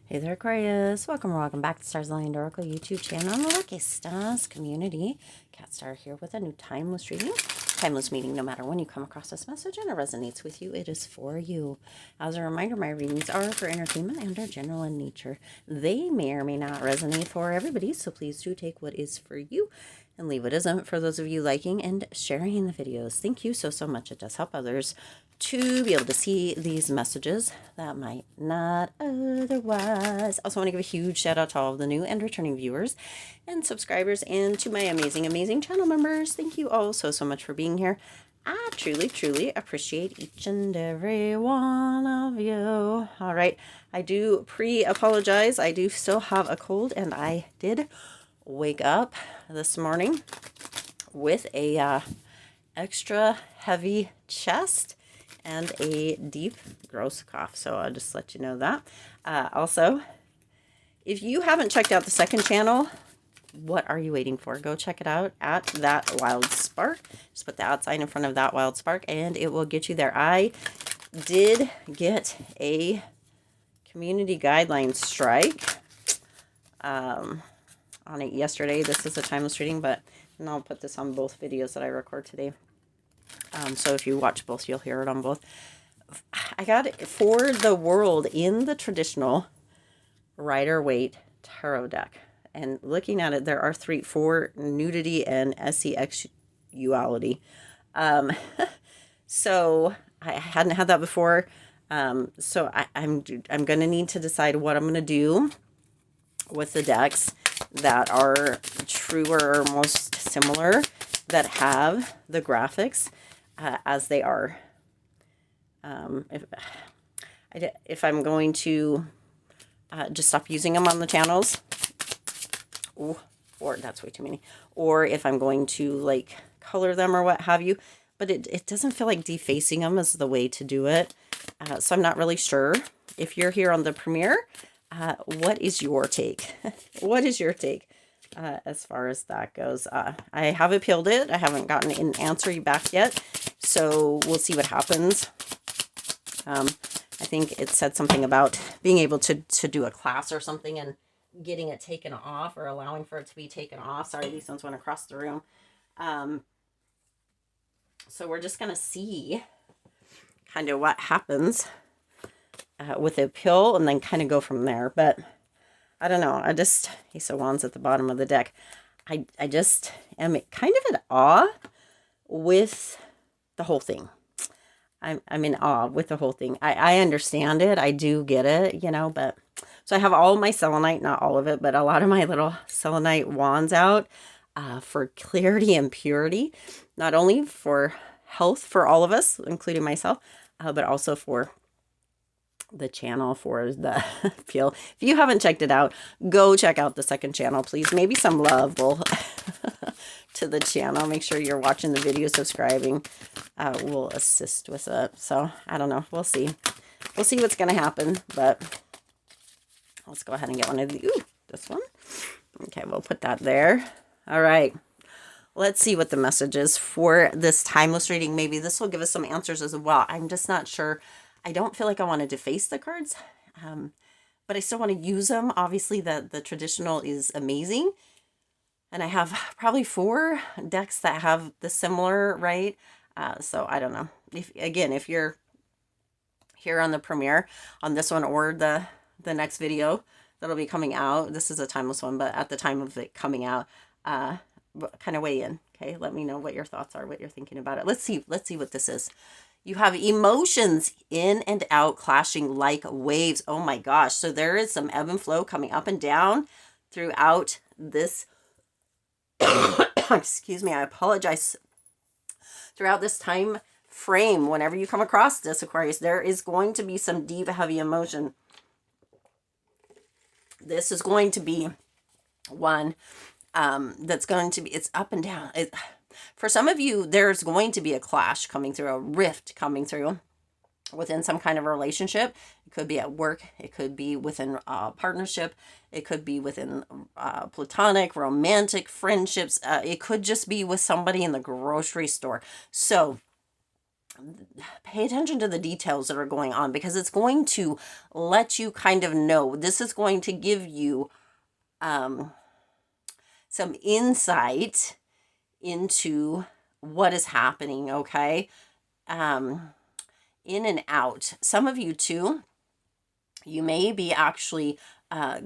Hey there, Aquarius. Welcome or welcome back to Stars Aligned Oracle YouTube channel on the Lucky Stars community. Cat Star here with a new timeless reading. Timeless meaning no matter when you come across this message and it resonates with you, it is for you. As a reminder, my readings are for entertainment and are general in nature. They may or may not resonate for everybody, so please do take what is for you and leave what isn't for those of you liking and sharing the videos. Thank you so much. It does help others to be able to see these messages that might not otherwise. Also want to give a huge shout out to all of the new and returning viewers and subscribers and to my amazing channel members. Thank you all so much for being here. I truly appreciate each and every one of you. All right, I do pre-apologize. I do still have a cold and I did wake up this morning with a extra heavy chest and a deep, gross cough. So I'll just let you know that. Also, if you haven't checked out the second channel, what are you waiting for? Go check it out at That Wild Spark. Just put the outside in front of That Wild Spark and it will get you there. I did get a community guidelines strike on it yesterday. This is a timeless reading, but and I'll put this on both videos that I record today. So if you watch both, you'll hear it on both. I got it for the world in the traditional Rider-Waite tarot deck. And looking at it, there are four nudity and sexuality. So I hadn't had that before. So I'm going to need to decide what I'm going to do with the decks that are truer or most similar, that have the graphics as they are. If I'm going to just stop using them on the channels, or that's way too many, or if I'm going to like color them or what have you, but it doesn't feel like defacing them is the way to do it. So I'm not really sure. If you're here on the premiere, what is your take? What is your take as far as that goes? I have appealed it. I haven't gotten an answer back yet, so we'll see what happens. I think it said something about being able to do a class or something and getting it taken off, or allowing for it to be taken off. Sorry, these ones went across the room. So we're just going to see kind of what happens with the appeal and then kind of go from there. But I don't know. Ace of Wands at the bottom of the deck. I just am kind of in awe with the whole thing. I'm in awe with the whole thing. I understand it. I do get it, you know, but so I have all my selenite, not all of it, but a lot of my little selenite wands out for clarity and purity, not only for health for all of us, including myself, but also for the channel, for the feel. If you haven't checked it out, go check out the second channel, please. Maybe some love will to the channel. Make sure you're watching the video, subscribing will assist with it. So I don't know, we'll see what's gonna happen, but let's go ahead and get one of the this one. Okay, we'll put that there. All right, let's see what the message is for this timeless reading. Maybe this will give us some answers as well. I'm just not sure. I don't feel like I want to deface the cards, but I still want to use them. Obviously, the traditional is amazing. And I have probably 4 decks that have the similar, right? So I don't know. If you're here on the premiere on this one or the next video that'll be coming out, this is a timeless one, but at the time of it coming out, kind of weigh in. Okay, let me know what your thoughts are, what you're thinking about it. Let's see what this is. You have emotions in and out, clashing like waves. Oh my gosh. So there is some ebb and flow coming up and down throughout this. Excuse me, I apologize. Throughout this time frame, whenever you come across this, Aquarius, there is going to be some deep, heavy emotion. This is going to be one that's going to be, it's up and down. For some of you, there's going to be a clash coming through, a rift coming through within some kind of relationship. It could be at work. It could be within a partnership. It could be within platonic, romantic friendships. It could just be with somebody in the grocery store. So pay attention to the details that are going on, because it's going to let you kind of know. This is going to give you some insight into what is happening, okay? In and out. Some of you too, you may be actually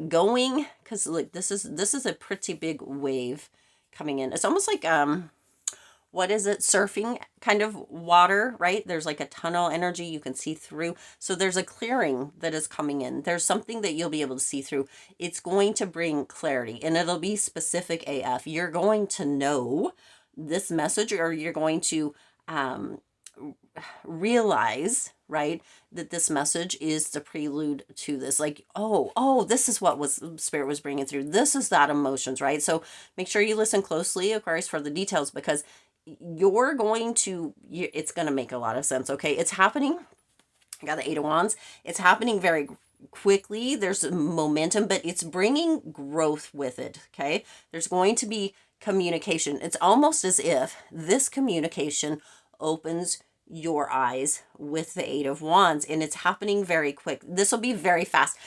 going, because look, this is a pretty big wave coming in. It's almost like what is it, surfing kind of water, right? There's like a tunnel energy you can see through. So there's a clearing that is coming in. There's something that you'll be able to see through. It's going to bring clarity, and it'll be specific AF. You're going to know this message, or you're going to realize, right, that this message is the prelude to this. Like, oh, this is what Spirit was bringing through. This is that emotions, right? So make sure you listen closely, Aquarius, for the details, because you're going to, it's going to make a lot of sense, okay? It's happening. I got the Eight of Wands. It's happening very quickly. There's momentum, but it's bringing growth with it, okay? There's going to be communication. It's almost as if this communication opens your eyes with the Eight of Wands, and it's happening very quick. This will be very fast.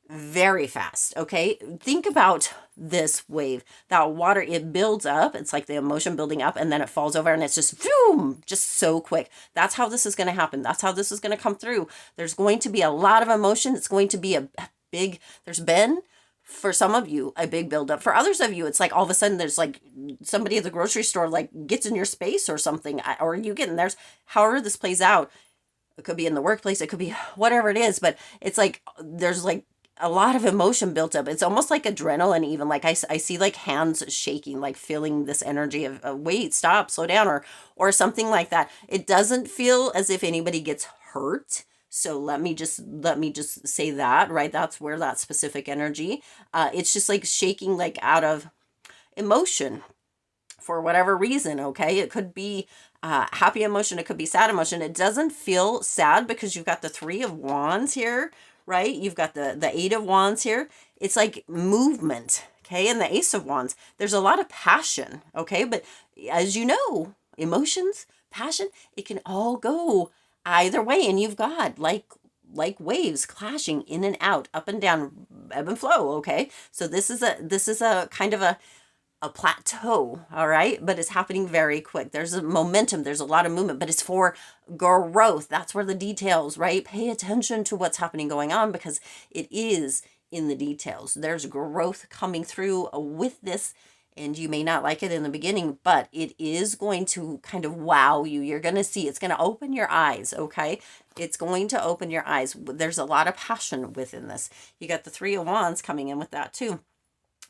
Very fast, okay? Think about this wave. That water, it builds up. It's like the emotion building up, and then it falls over, and it's just boom, just so quick. That's how this is going to happen. That's how this is going to come through. There's going to be a lot of emotion. It's going to be a big, there's been, for some of you, a big buildup. For others of you, it's like all of a sudden there's like somebody at the grocery store like gets in your space or something, or you get in theirs. However this plays out, it could be in the workplace, it could be whatever it is, but it's like there's like a lot of emotion built up. It's almost like adrenaline, even. Like I see like hands shaking, like feeling this energy of wait, stop, slow down, or something like that. It doesn't feel as if anybody gets hurt. So let me just say that, right? That's where that specific energy, it's just like shaking, like out of emotion for whatever reason, okay? It could be happy emotion, it could be sad emotion. It doesn't feel sad because you've got the Three of Wands here, right? You've got the Eight of Wands here. It's like movement, okay? And the Ace of Wands, there's a lot of passion, okay? But as you know, emotions, passion, it can all go either way, and you've got like waves clashing in and out, up and down, ebb and flow, okay? So this is a kind of a plateau, all right? But it's happening very quick. There's a momentum, there's a lot of movement, but it's for growth. That's where the details, right? Pay attention to what's happening going on, because it is in the details. There's growth coming through with this, and you may not like it in the beginning, but it is going to kind of wow you. You're going to see, it's going to open your eyes, okay? It's going to open your eyes. There's a lot of passion within this. You got the Three of Wands coming in with that too.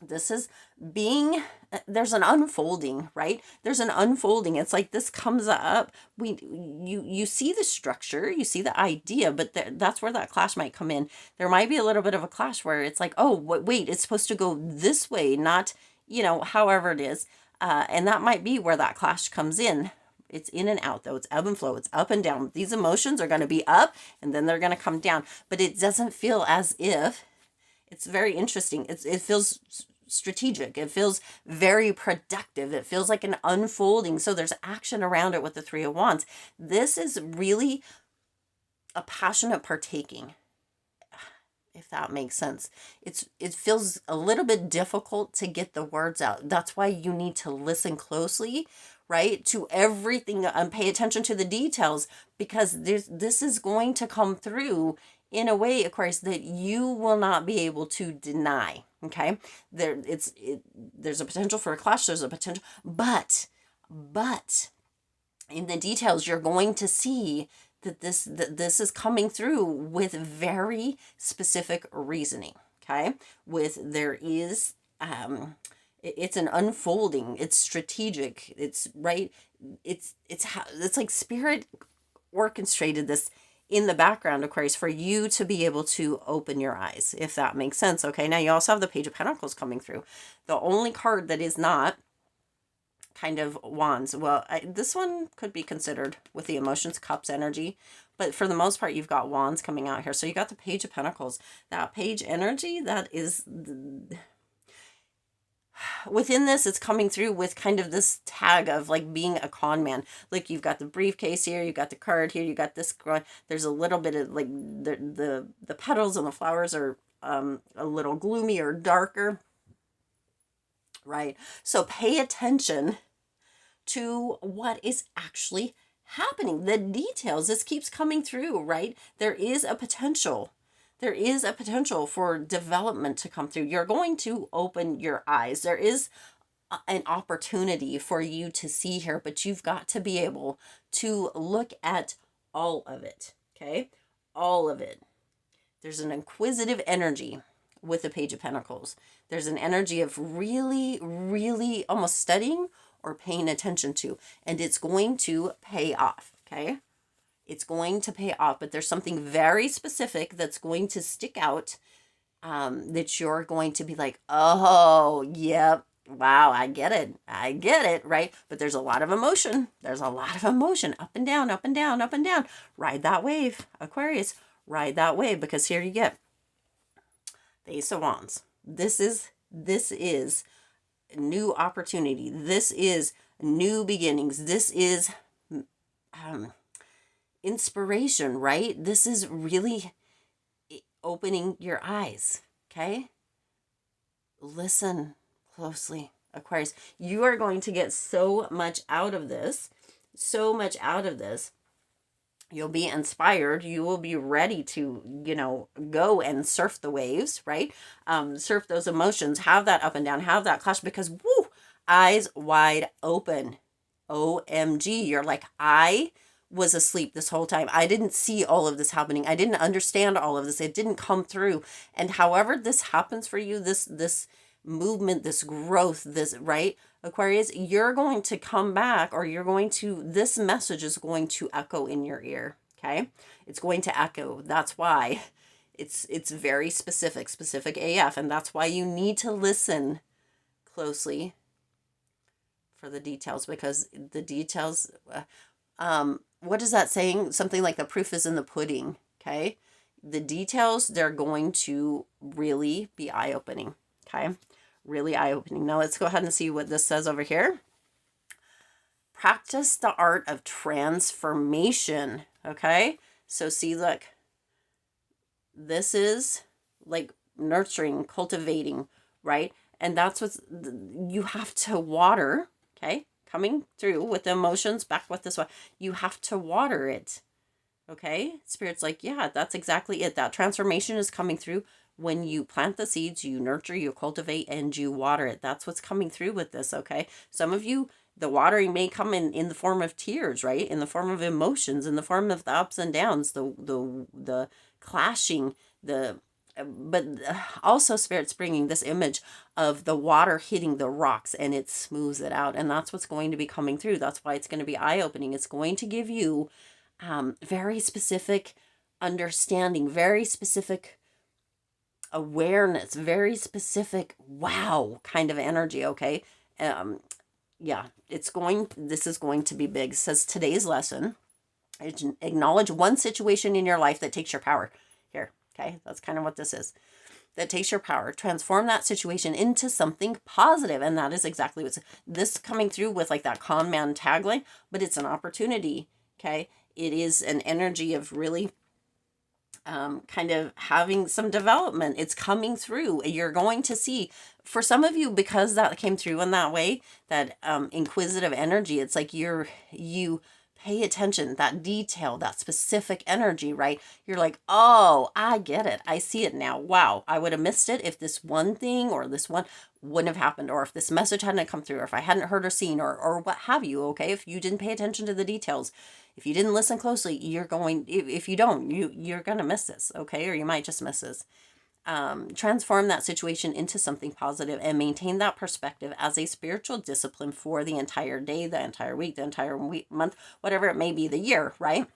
This is being, there's an unfolding, right? There's an unfolding. It's like this comes up. You see the structure, you see the idea, but that's where that clash might come in. There might be a little bit of a clash where it's like, oh, wait, it's supposed to go this way, not, however it is. And that might be where that clash comes in. It's in and out, though. It's ebb and flow. It's up and down. These emotions are going to be up, and then they're going to come down. But it doesn't feel as if, it's very interesting. It feels strategic. It feels very productive. It feels like an unfolding. So there's action around it with the Three of Wands. This is really a passionate partaking, if that makes sense. It feels a little bit difficult to get the words out. That's why you need to listen closely, right, to everything, and pay attention to the details, because this is going to come through in a way, Aquarius, that you will not be able to deny. Okay, there's a potential for a clash. There's a potential, but in the details, you're going to see that this is coming through with very specific reasoning. Okay, there is it's an unfolding. It's strategic. It's right. It's like Spirit orchestrated this in the background, Aquarius, for you to be able to open your eyes, if that makes sense. Okay, now you also have the Page of Pentacles coming through. The only card that is not kind of Wands, well, this one could be considered with the Emotions, Cups energy, but for the most part, you've got Wands coming out here. So you got the Page of Pentacles. That Page energy, that is within this, it's coming through with kind of this tag of like being a con man. Like you've got the briefcase here, you got the card here, you got this. There's a little bit of like the petals and the flowers are a little gloomy or darker, right? So pay attention to what is actually happening. The details, this keeps coming through, right? There is a potential. There is a potential for development to come through. You're going to open your eyes. There is an opportunity for you to see here, but you've got to be able to look at all of it, okay? All of it. There's an inquisitive energy with the Page of Pentacles. There's an energy of really, really almost studying or paying attention to, and it's going to pay off, okay? It's going to pay off, but there's something very specific that's going to stick out, that you're going to be like, oh, yep, wow, I get it, right? But there's a lot of emotion. There's a lot of emotion, up and down, up and down, up and down. Ride that wave, Aquarius, ride that wave, because here you get the Ace of Wands. This is new opportunity. This is new beginnings. This is inspiration, right? This is really opening your eyes, okay? Listen closely, Aquarius. You are going to get so much out of this, so much out of this. You'll be inspired. You will be ready to, go and surf the waves, right? Surf those emotions, have that up and down, have that clash, because woo, eyes wide open. OMG. You're like, I was asleep this whole time. I didn't see all of this happening. I didn't understand all of this. It didn't come through. And however this happens for you, this movement, this growth, this, right, Aquarius, you're going to come back, or this message is going to echo in your ear, okay? It's going to echo. That's why it's very specific AF, and that's why you need to listen closely for the details, because the details, what is that saying? Something like the proof is in the pudding, okay? The details, they're going to really be eye-opening, okay? Really eye-opening. Now let's go ahead and see what this says over here. Practice the art of transformation, okay? So see, look, this is like nurturing, cultivating, right? And that's what you have to water, okay? Coming through with the emotions, back with this one. You have to water it, okay? Spirit's like, yeah, that's exactly it. That transformation is coming through when you plant the seeds, you nurture, you cultivate, and you water it. That's what's coming through with this, okay? Some of you, the watering may come in the form of tears, right? In the form of emotions, in the form of the ups and downs, the clashing, but also Spirit's bringing this image of the water hitting the rocks, and it smooths it out. And that's what's going to be coming through. That's why it's going to be eye-opening. It's going to give you very specific understanding, very specific awareness, very specific wow kind of energy, okay? Yeah, this is going to be big. It says today's lesson, acknowledge one situation in your life that takes your power. Here, okay? That's kind of what this is. That takes your power. Transform that situation into something positive. And that is exactly what's this coming through with, like that con man tagline, but it's an opportunity, okay? It is an energy of really kind of having some development. It's coming through. You're going to see, for some of you, because that came through in that way, that inquisitive energy, it's like you pay attention, that detail, that specific energy, right? You're like, oh, I get it. I see it now. Wow, I would have missed it if this one thing or this one wouldn't have happened, or if this message hadn't come through, or if I hadn't heard or seen, or what have you, okay? If you didn't pay attention to the details, if you didn't listen closely, you're going, if you don't, you're going to miss this, okay? Or you might just miss this. Transform that situation into something positive and maintain that perspective as a spiritual discipline for the entire day, the entire week, the entire month, whatever it may be, the year, right?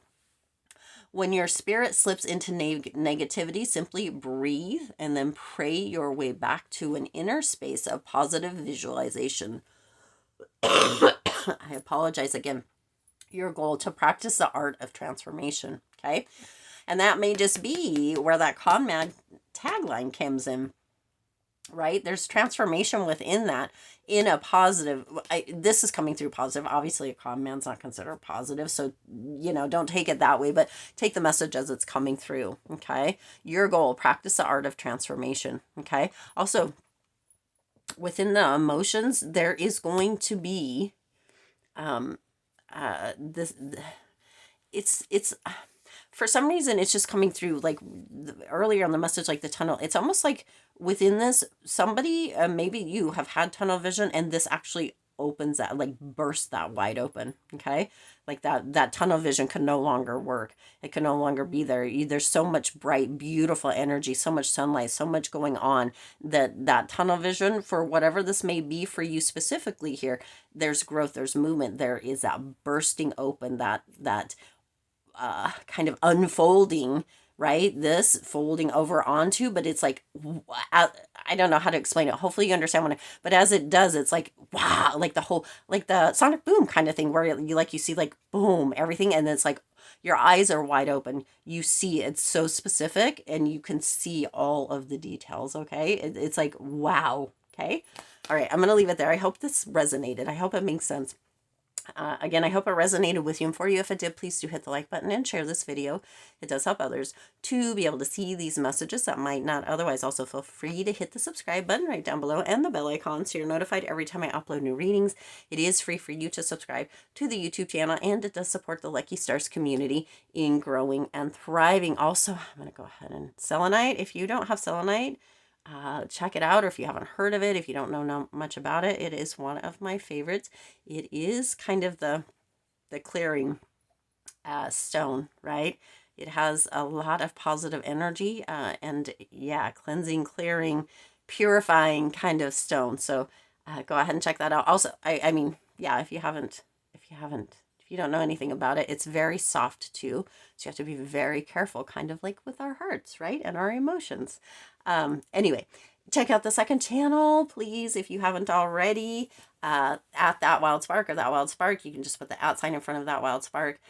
When your spirit slips into negativity, simply breathe and then pray your way back to an inner space of positive visualization. I apologize again. Your goal to practice the art of transformation, okay? And that may just be where that con man tagline comes in. right? There's transformation within that in a positive. This is coming through positive. Obviously, a calm man's not considered positive. So, you know, don't take it that way, but take the message as it's coming through. Okay. Your goal, practice the art of transformation. Okay. Also, within the emotions, there is going to be this. It's for some reason it's just coming through like earlier on the message, like the tunnel. It's almost like within this, somebody, maybe you have had tunnel vision, and this actually opens that, like bursts that wide open. Okay, like that tunnel vision can no longer work. It can no longer be there. There's so much bright, beautiful energy, so much sunlight, so much going on, that tunnel vision, for whatever this may be for you specifically here, there's growth, there's movement, there is that bursting open, that kind of unfolding, right? This folding over onto, but it's like, I don't know how to explain it. Hopefully you understand what but as it does, it's like, wow, like the whole, like the sonic boom kind of thing, where you see like boom, everything. And it's like, your eyes are wide open. You see, it's so specific and you can see all of the details. Okay. It's like, wow. Okay. All right. I'm going to leave it there. I hope this resonated. I hope it makes sense. Again, I hope it resonated with you, and for you, if it did, please do hit the like button and share this video. It does help others to be able to see these messages that might not otherwise. Also, feel free to hit the subscribe button right down below and the bell icon so you're notified every time I upload new readings. It is free for you to subscribe to the YouTube channel, and it does support the Lucky Stars community in growing and thriving. Also, I'm going to go ahead and selenite. If you don't have selenite, check it out, or if you haven't heard of it, if you don't know much about it, it is one of my favorites. It is kind of the clearing stone, right? It has a lot of positive energy, and yeah, cleansing, clearing, purifying kind of stone. So go ahead and check that out. Also, I mean, yeah, if you don't know anything about it, it's very soft too. So you have to be very careful, kind of like with our hearts, right? And our emotions. Anyway, check out the second channel, please, if you haven't already, at That Wild Spark, or That Wild Spark. You can just put the @ sign in front of That Wild Spark,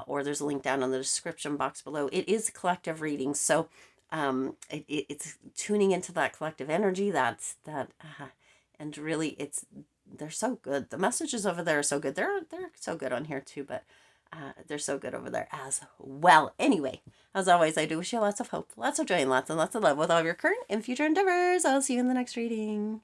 or there's a link down in the description box below. It is collective reading, so it's tuning into that collective energy, and really, they're so good. The messages over there are so good. They're so good on here too, but they're so good over there as well. Anyway, as always, I do wish you lots of hope, lots of joy, and lots of love with all of your current and future endeavors. I'll see you in the next reading.